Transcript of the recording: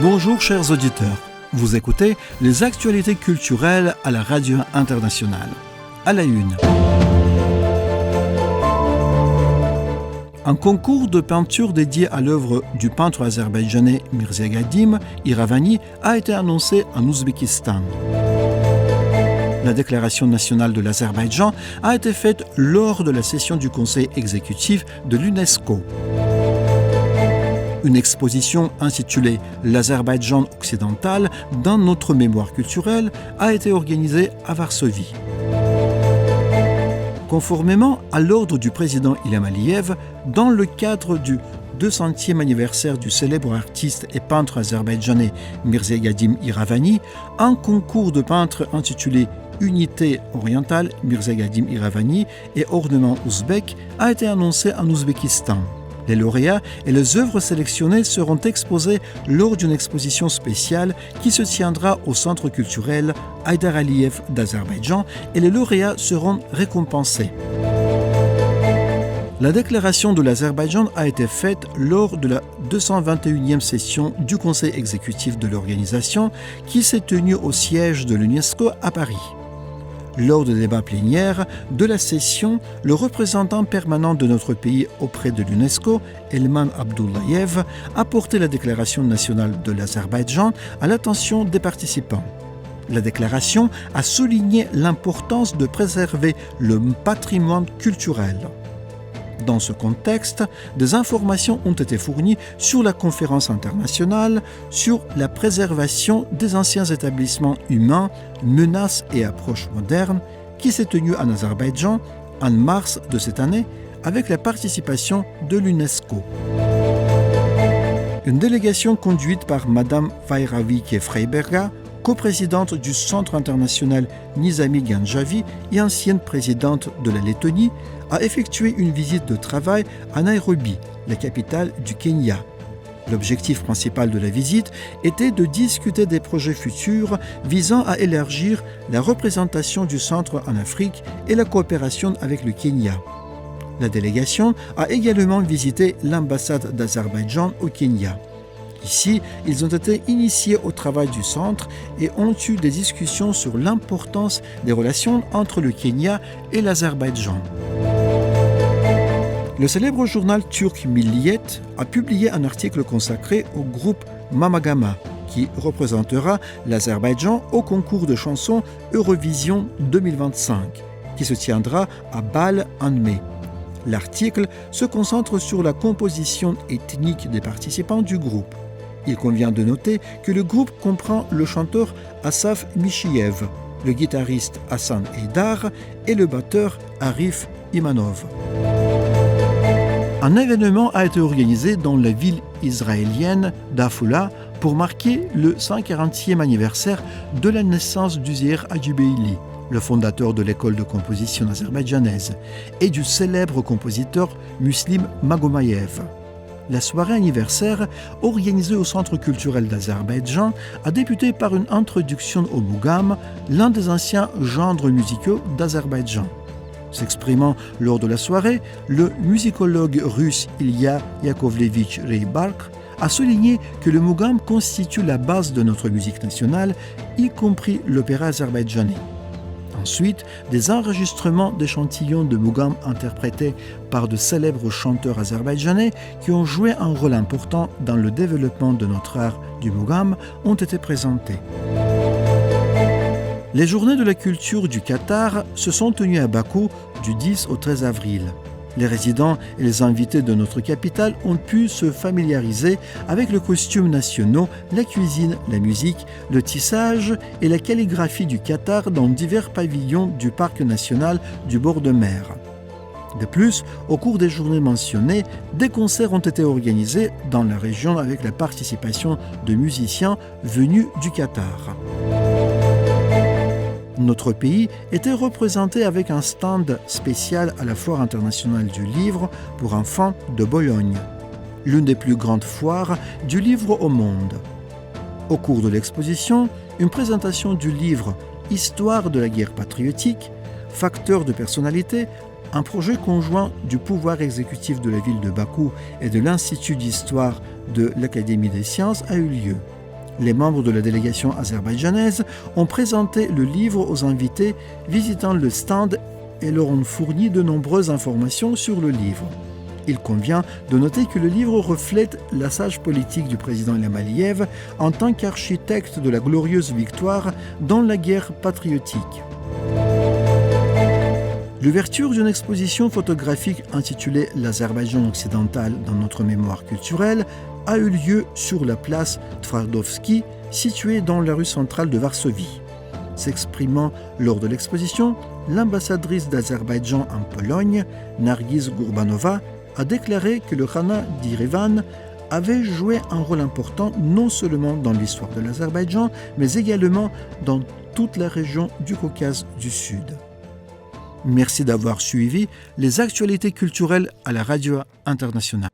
Bonjour chers auditeurs, vous écoutez les actualités culturelles à la radio internationale. À la une. Un concours de peinture dédié à l'œuvre du peintre azerbaïdjanais Mirzaegadim Iravani a été annoncé en Ouzbékistan. La déclaration nationale de l'Azerbaïdjan a été faite lors de la session du conseil exécutif de l'UNESCO. Une exposition intitulée « L'Azerbaïdjan occidental dans notre mémoire culturelle » a été organisée à Varsovie. Conformément à l'ordre du président Ilham Aliyev, dans le cadre du 200e anniversaire du célèbre artiste et peintre azerbaïdjanais Mirzaegadim Iravani, un concours de peintres intitulé « Unité orientale Mirzaegadim Iravani et ornements ouzbeks » a été annoncé en Ouzbékistan. Les lauréats et les œuvres sélectionnées seront exposées lors d'une exposition spéciale qui se tiendra au centre culturel Haydar Aliyev d'Azerbaïdjan et les lauréats seront récompensés. La déclaration de l'Azerbaïdjan a été faite lors de la 221e session du conseil exécutif de l'organisation qui s'est tenue au siège de l'UNESCO à Paris. Lors des débats plénières de la session, le représentant permanent de notre pays auprès de l'UNESCO, Elman Abdullayev, a porté la déclaration nationale de l'Azerbaïdjan à l'attention des participants. La déclaration a souligné l'importance de préserver le patrimoine culturel. Dans ce contexte, des informations ont été fournies sur la conférence internationale sur la préservation des anciens établissements humains, menaces et approches modernes qui s'est tenue en Azerbaïdjan en mars de cette année avec la participation de l'UNESCO. Une délégation conduite par Mme Fairavike Freiberga, coprésidente du Centre international Nizami Ganjavi et ancienne présidente de la Lettonie, a effectué une visite de travail à Nairobi, la capitale du Kenya. L'objectif principal de la visite était de discuter des projets futurs visant à élargir la représentation du centre en Afrique et la coopération avec le Kenya. La délégation a également visité l'ambassade d'Azerbaïdjan au Kenya. Ici, ils ont été initiés au travail du centre et ont eu des discussions sur l'importance des relations entre le Kenya et l'Azerbaïdjan. Le célèbre journal turc Milliyet a publié un article consacré au groupe Mamagama, qui représentera l'Azerbaïdjan au concours de chansons Eurovision 2025, qui se tiendra à Bâle en mai. L'article se concentre sur la composition ethnique des participants du groupe. Il convient de noter que le groupe comprend le chanteur Asaf Michiev, le guitariste Hassan Eidar et le batteur Arif Imanov. Un événement a été organisé dans la ville israélienne d'Afula pour marquer le 140e anniversaire de la naissance d'Uzier Hajibeyli, le fondateur de l'école de composition azerbaïdjanaise, et du célèbre compositeur Muslim Magomayev. La soirée anniversaire, organisée au Centre culturel d'Azerbaïdjan, a débuté par une introduction au Mugam, l'un des anciens genres musicaux d'Azerbaïdjan. S'exprimant lors de la soirée, le musicologue russe Ilya Yakovlevich Reybark a souligné que le Mugam constitue la base de notre musique nationale, y compris l'opéra azerbaïdjanais. Ensuite, des enregistrements d'échantillons de Mugam interprétés par de célèbres chanteurs azerbaïdjanais qui ont joué un rôle important dans le développement de notre art du Mugam ont été présentés. Les journées de la culture du Qatar se sont tenues à Bakou du 10 au 13 avril. Les résidents et les invités de notre capitale ont pu se familiariser avec le costume national, la cuisine, la musique, le tissage et la calligraphie du Qatar dans divers pavillons du parc national du bord de mer. De plus, au cours des journées mentionnées, des concerts ont été organisés dans la région avec la participation de musiciens venus du Qatar. Notre pays était représenté avec un stand spécial à la Foire internationale du livre pour enfants de Bologne, l'une des plus grandes foires du livre au monde. Au cours de l'exposition, une présentation du livre « Histoire de la guerre patriotique », facteur de personnalité, un projet conjoint du pouvoir exécutif de la ville de Bakou et de l'Institut d'histoire de l'Académie des sciences a eu lieu. Les membres de la délégation azerbaïdjanaise ont présenté le livre aux invités visitant le stand et leur ont fourni de nombreuses informations sur le livre. Il convient de noter que le livre reflète la sage politique du président Ilham Aliyev en tant qu'architecte de la glorieuse victoire dans la guerre patriotique. L'ouverture d'une exposition photographique intitulée « L'Azerbaïdjan occidental dans notre mémoire culturelle » a eu lieu sur la place Twardowski, située dans la rue centrale de Varsovie. S'exprimant lors de l'exposition, l'ambassadrice d'Azerbaïdjan en Pologne, Nargiz Gourbanova, a déclaré que le Khanat d'Yerevan avait joué un rôle important non seulement dans l'histoire de l'Azerbaïdjan, mais également dans toute la région du Caucase du Sud. Merci d'avoir suivi les actualités culturelles à la radio internationale.